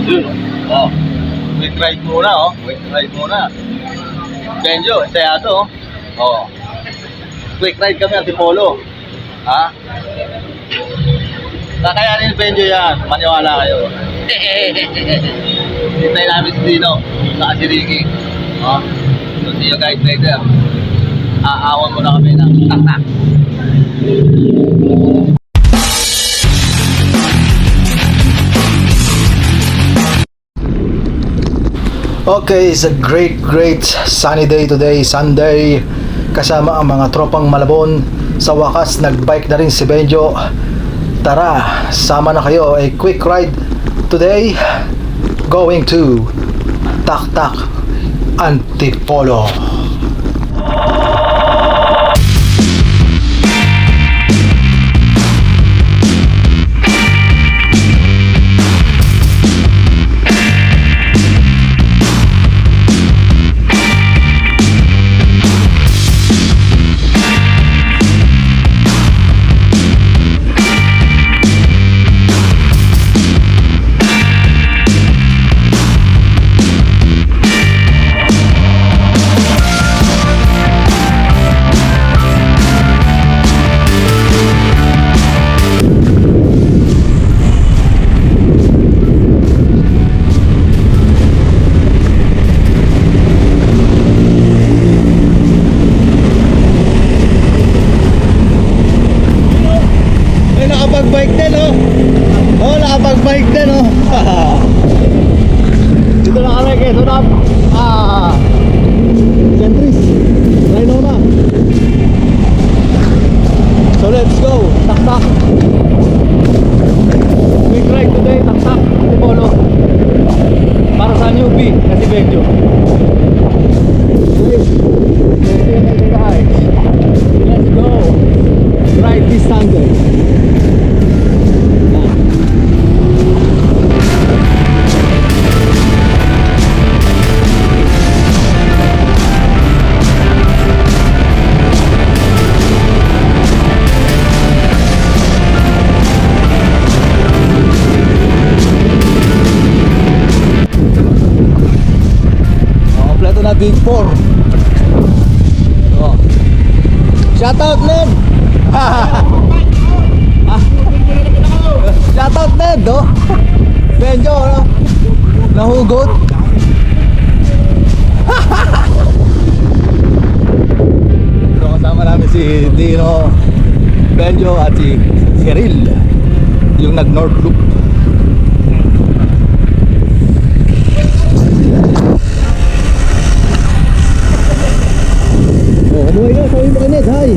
Yun. Oh. Quick ride muna, oh. Quick ride muna. Benjo, sayado, oh. Oh. Quick ride kami, Antipolo. Ha? Kakayanin ni Benjo yan. Maniwala kayo. Hintay namin si Dino. Saka si Ricky. Oh. So, see you guys later. Aawan mo na kami ng tak-tak. Okay, it's a great sunny day today, Sunday. Kasama ang mga tropang Malabon. Sa wakas, nagbike na rin si Benjo. Tara, sama na kayo. A quick ride today. Going to Tak-Tak Antipolo. Nakapag-bike din, oh. Oh, nakapag-bike din, oh. Dito na kami, kaya na. Centris. Rhino na. So, let's go. Tak-tak. Quick ride today, tak-tak. Antipolo. Para sa newbie, kasi Benjo. Let's go. Ride this Sunday. Na Big 4. Oh. Shout out Ned. Shout out Ned, oh. Benjo, no? Nahugot. So, kasama namin si Dino, Benjo at si Cyril, yung nag-North Loop. Buhay ka, sabi mo Ned, hi.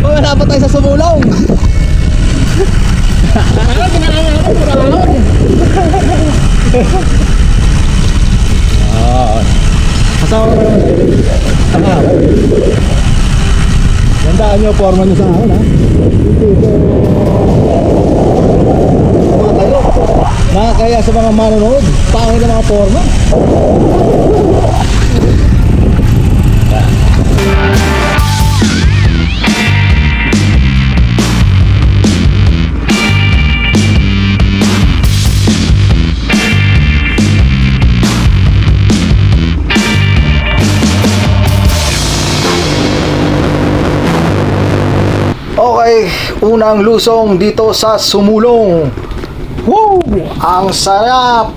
Oh, wala pa tayo sa sumulong. Kasama ko naman. Gandaan nyo, forma nyo sa akin, ha. Nakakaya sa mga manonood, pangit ang mga forma. Okay, unang lusong dito sa Sumulong. Woo! Ang sarap!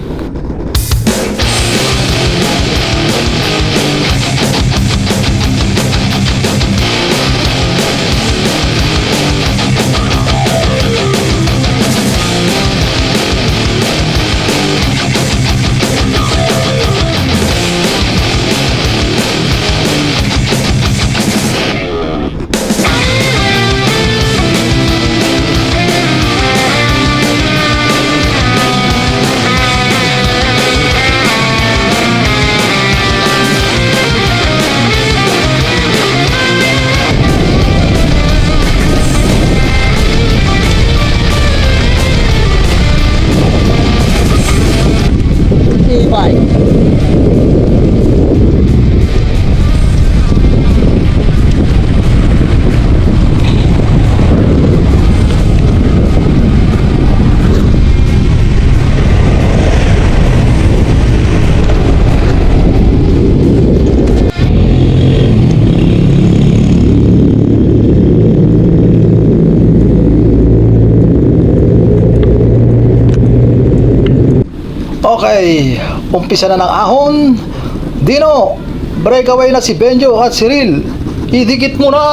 Okay, umpisa na ng ahon. Dino, breakaway na si Benjo at si Ril. Idikit mo na!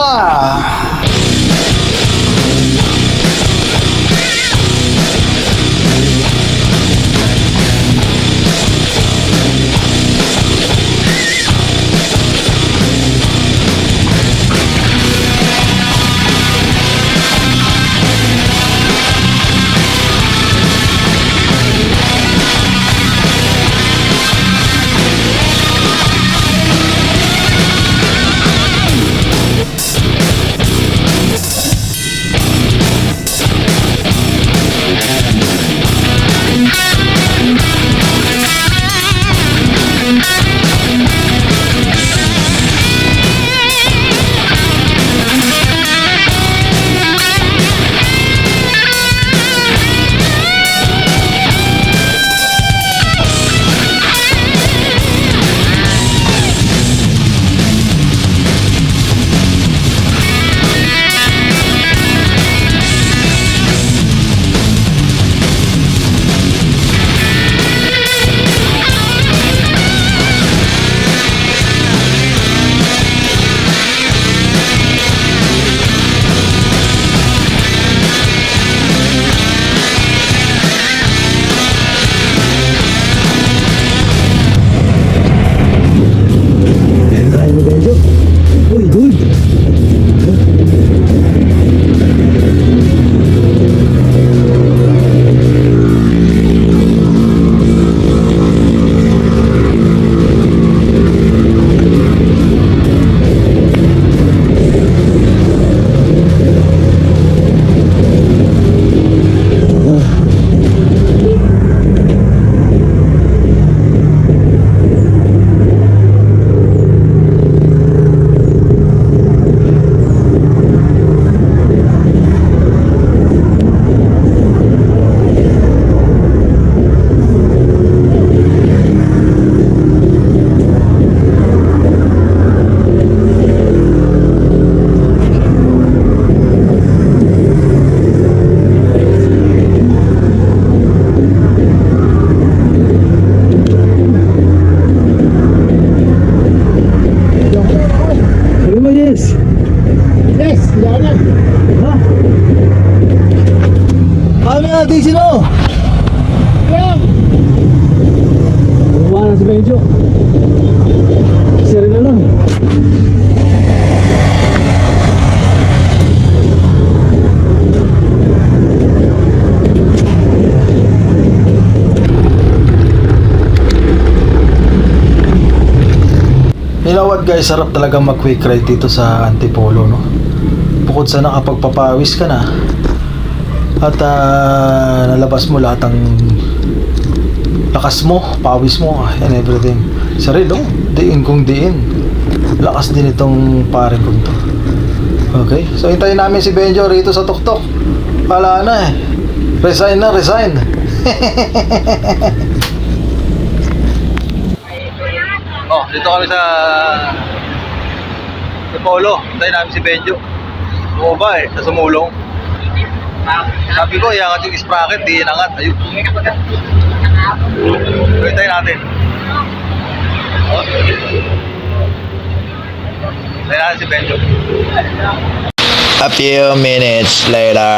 Natin sino? Yan! Bumawa na si Benjo. Siri na lang. You know what guys, sarap talaga mag quick ride dito sa Antipolo, no? Bukod sa nakapagpapawis ka na at nalabas mo lahat ng lakas mo, pawis mo and everything. Sarili, oh, diin kung diin. Lakas din itong paring kong to. Okay, so hintayin namin si Benjo rito sa tuktok. Wala na eh. Resign na, resign. Oh, dito kami sa Polo. Hintayin namin si Benjo. Bumaba eh, sa sumulong. Sabi ko, iangat yung sprocket, di inangat. Ayun. Hintayin natin. Hintayin natin si Benjo. A few minutes later.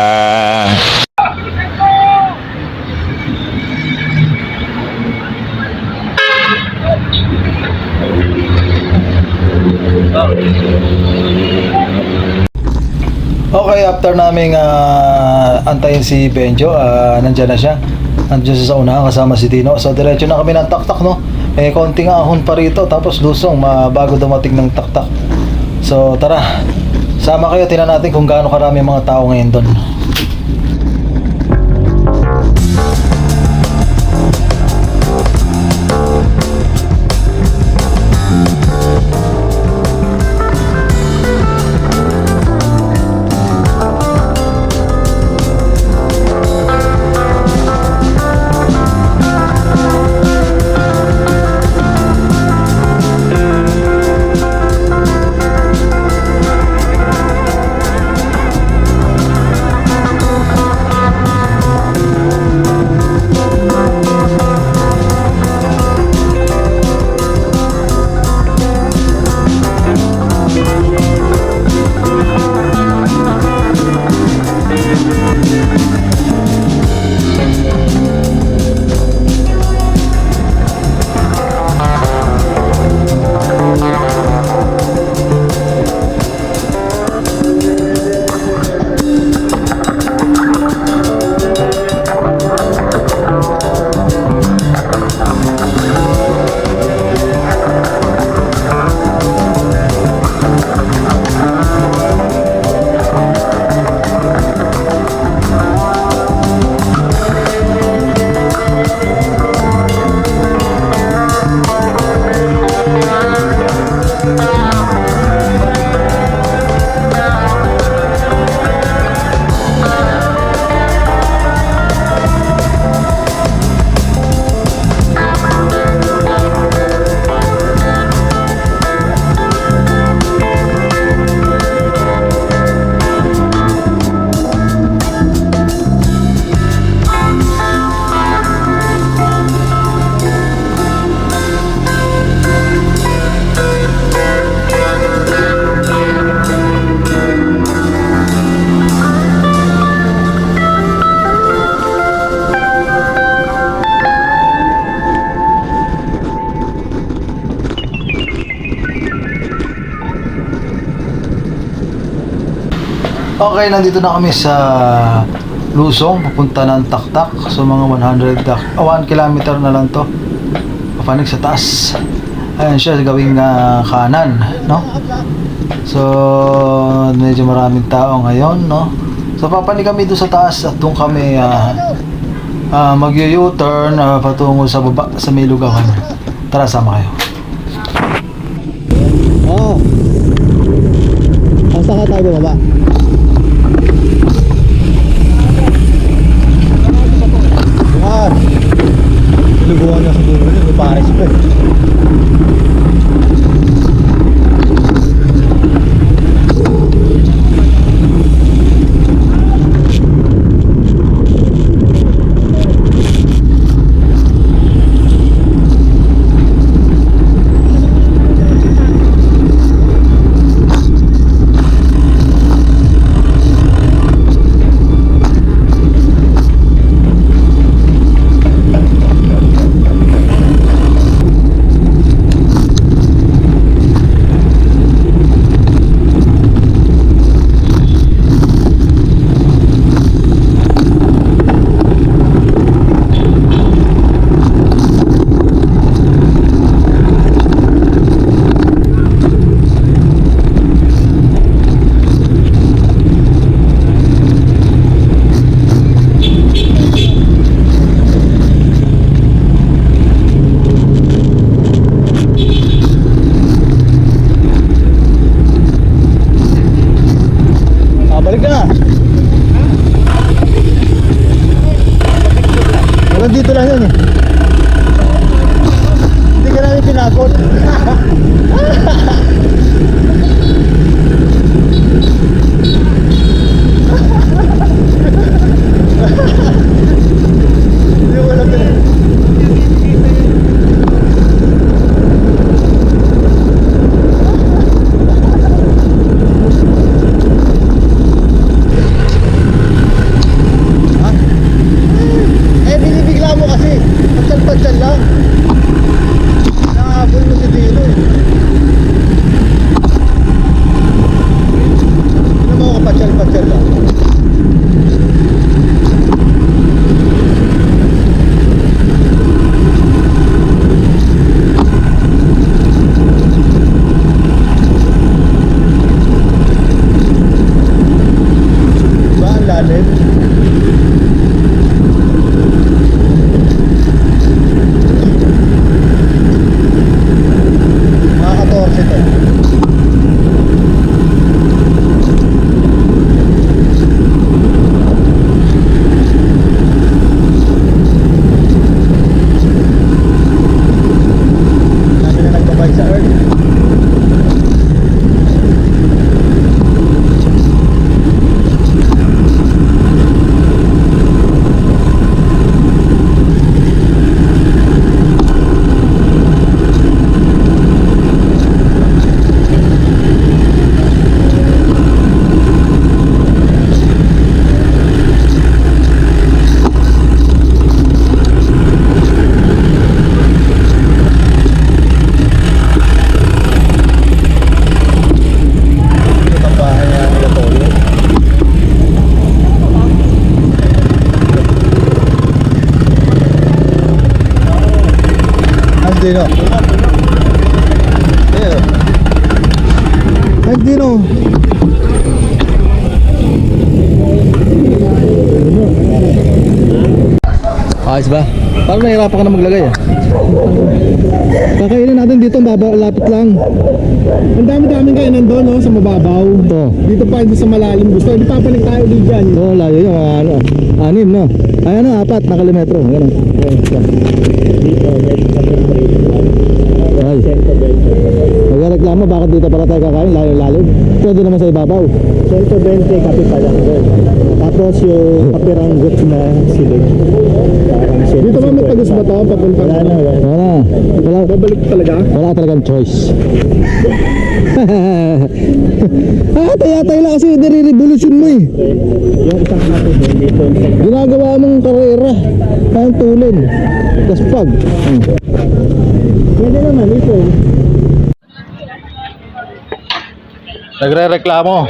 Okay, after naming antayin si Benjo, nandyan na siya. Nandyan siya sa unahan kasama si Dino. So diretso na kami ng taktak, no? Eh, konting ahon pa rito, tapos lusong bago dumating ng taktak. So tara, sama kayo, tingnan natin kung gaano karami mga tao ngayon doon. Okay, nandito na kami sa Lusong, papunta ng Taktak. So mga 1 kilometer na lang to. Papanig sa taas. Ayan siya, gawing kanan, no? So medyo maraming tao ngayon, no? So papanig kami doon sa taas at doon kami mag-u-turn patungo sa baba, sa may lugawan. Tara, sama kayo. Oo. Ang saka tayo baba. Lugawan na siguro yun, may pares pa eh. Balik na. Walang dito lang yun eh. Hindi ka namin pinakot. Hindi wala pinakot. Binibigla mo kasi. Patsal-patsal lang. Nakahabol mo si Dino eh. Ano mo kapatsal-patsal lang? Diba ang lalim? Dino. Yeah. Ay, Dino. Ayos ba? Parang nahirapan ka na maglagay ah. Kakainin natin dito, lapit lang. Ang dami-daming kainan doon, no, sa mababaw. Ito. Dito pa hindi sa malalim. Gusto, hindi papalit tayo din dyan. Oo, layo yung ano. 6, no? Ay, ano, 4 na kilometro. Ganun. Ay. Magreklamo, bakit dito para tayo kakain? Layo-lalim. Pwede naman sa ibabaw. 120 kape pa lang doon. Tapos yung kapiranggot na silid. Dito ba may tagus ba ito? Papunta Wala na. Wala. Babalik talaga? Wala talagang choice. Tayatay lang kasi nire-revolution mo eh. Yung isang kape doon dito. Ginagawa mong karera. Parang tulin. Tapos pag. Pwede naman ito. Nagre-reklamo.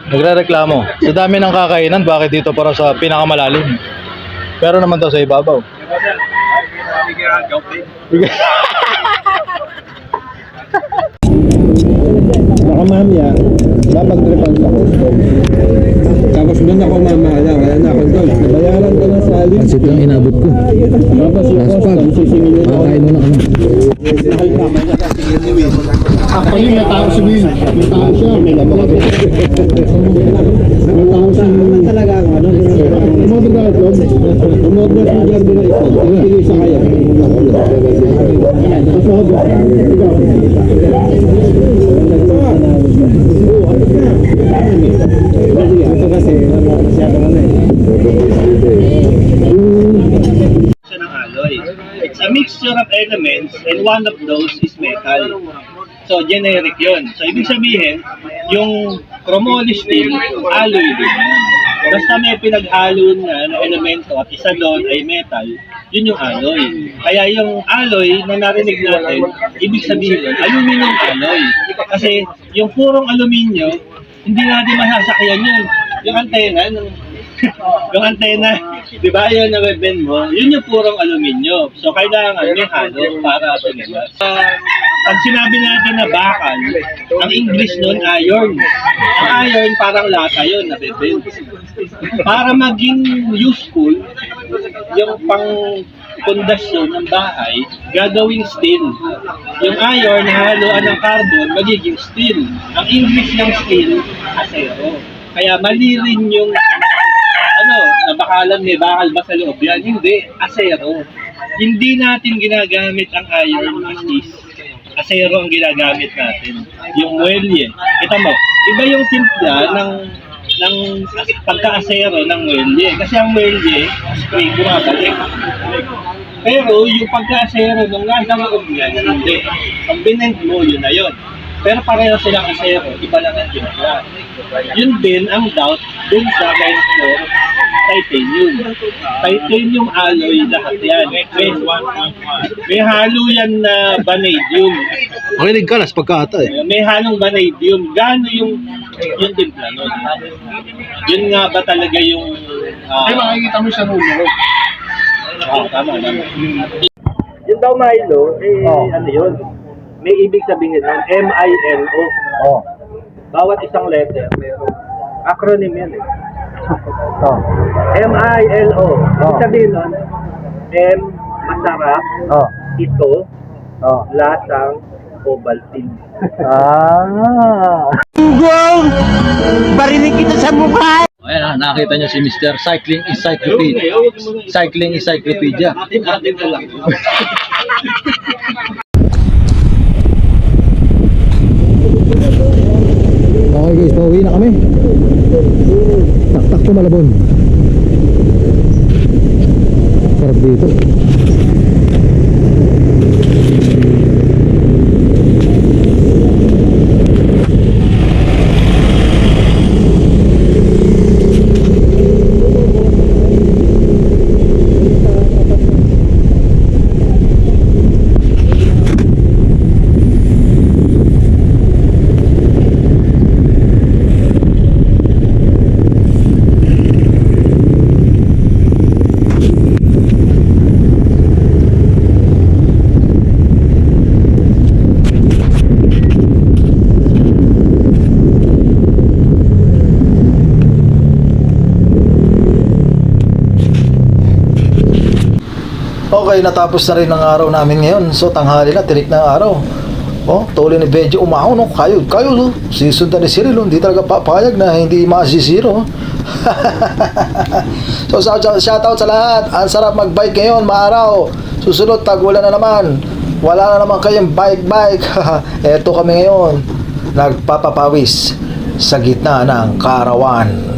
Nagrereklamo. Sa dami ng kakainan, bakit dito para sa pinakamalalim? Pero naman daw sa ibabaw. Baka mamaya, babag-tripan sa custom. Tapos doon ako mamaya, wala na ako doon. Nabayaran ko na sa alin. Pansit lang inabot ko. Tapos yung custom, sisingilin ako. Kakain muna kami. Actually, may tao si Will. May tao siya. May tao si Will. Talaga ako, ano? Umorder ka ito? Umorder si Jerby na ito. Pili sa kaya. Tapos ako. Ito kasi, masyado na Siya ng alloy. It's a mixture of elements and one of those is metal. So, generic yun. So, ibig sabihin, yung chromoly steel, alloy din yun. Basta may pinaghalo na elemento at isa doon ay metal, yun yung alloy. Kaya yung alloy na narinig natin, ibig sabihin yun, aluminum alloy. Kasi yung purong aluminyo, hindi natin masasakyan yun. Yung antena, yung antena, di ba yun na webben mo, yun yung purong aluminyo. So, kailangan may halo para tumigas. Pag sinabi natin na bakal, ang English nun, iron. Ang iron, parang lata yun, nabibend. Para maging useful, yung pang pundasyon ng bahay, gagawing steel. Yung iron, haluan ng carbon, magiging steel. Ang English ng steel, acero. Kaya mali rin yung nabakalan may bakal ba sa loob yan? Hindi, acero. Hindi natin ginagamit ang iron as is. Acero ang ginagamit natin. Yung muelye. Kita mo, iba yung timpla ng pagka-acero ng muelye. Kasi ang muelye, spring, bumabalik. Pero yung pagka-acero nung nasa loob niya, hindi. Ang binend mo, yun na yun. Pero pareho silang acero, iba lang ang timpla. Yun din ang doubt dun sa mentor titanium. Titanium alloy lahat yan. May halo yan na vanadium. Makinig ka, las pagkata eh. May halong vanadium. Gaano yung timpla nun? Yun nga ba talaga yung... Ay, makikita mo siya numero. Tama. Yung daw Milo, ano yun? May ibig sabihin nun, M-I-L-O. Bawat isang letter, mayroong acronym yan eh. M-I-L-O. Ibig sabihin nun, M, masarap, ito, lasang, Ovaltine. Ayan, nakita niyo si Mr. Cycling Encyclopedia. Cycling Encyclopedia. Atin na lang. Okay guys, pauwi na kami. Taktak to Malabon. Sarap dito. Okay, natapos na rin ang araw namin ngayon. So, tanghali na, tirik na ang araw. Oh, tuloy ni Benjo umahon, no? Kayo, sisundan ni Cyril, hindi talaga papayag na hindi masisiro. So, shoutout sa lahat. Ang sarap mag-bike ngayon, maaraw. Susunod, tag-ulan na naman. Wala na naman kayong bike. Eto kami ngayon, nagpapapawis sa gitna ng Kaarawan.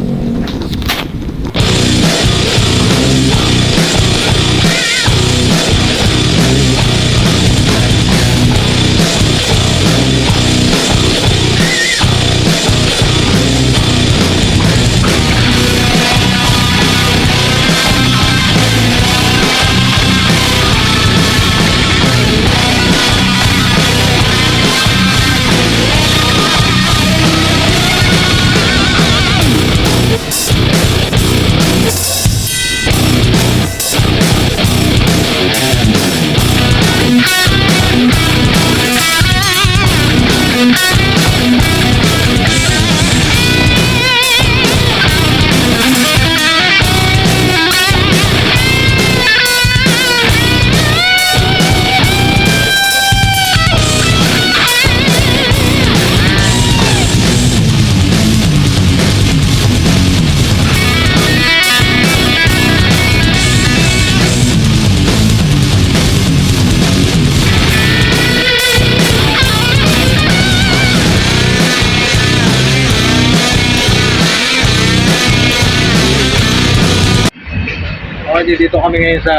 Okay, dito kami ngayon sa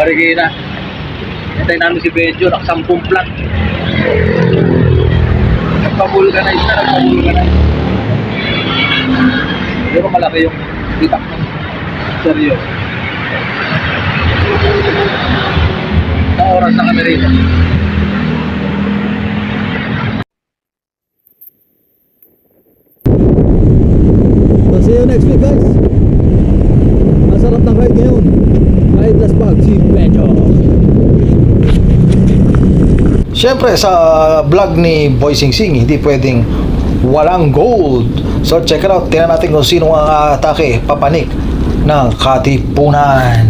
Marikina. Hintay namin si Benjo, nakasampung plat. Nagpabulganize na, nagpabulganize. Pero malaki yung bitak ng seryo. Sa oras na kami rito. So see you next week guys. Masarap ng ride ngayon. Ride Las Pag si Benjo. Siyempre sa vlog ni Boy Sing Sing hindi pwedeng walang gold. So check it out. Tingnan natin kung sino ang atake papanik ng Katipunan.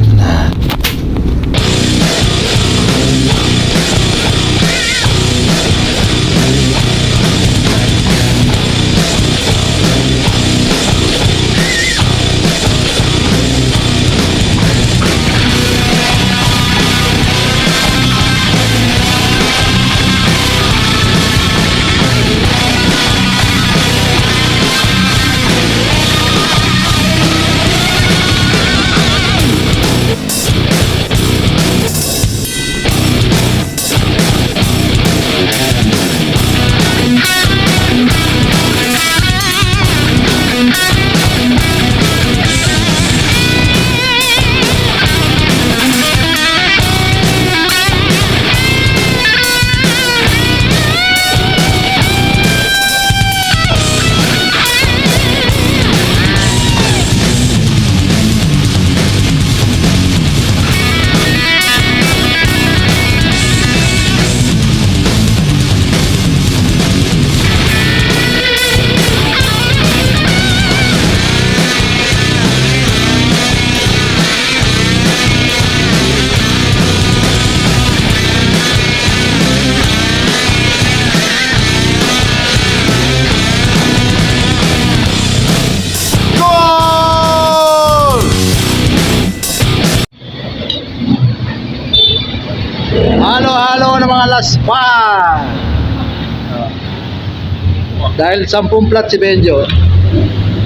Halo-halo ng mga laspa. Dahil 10 plat si Benjo,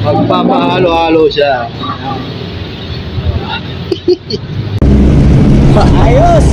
magpapahalo-halo siya. Ayos!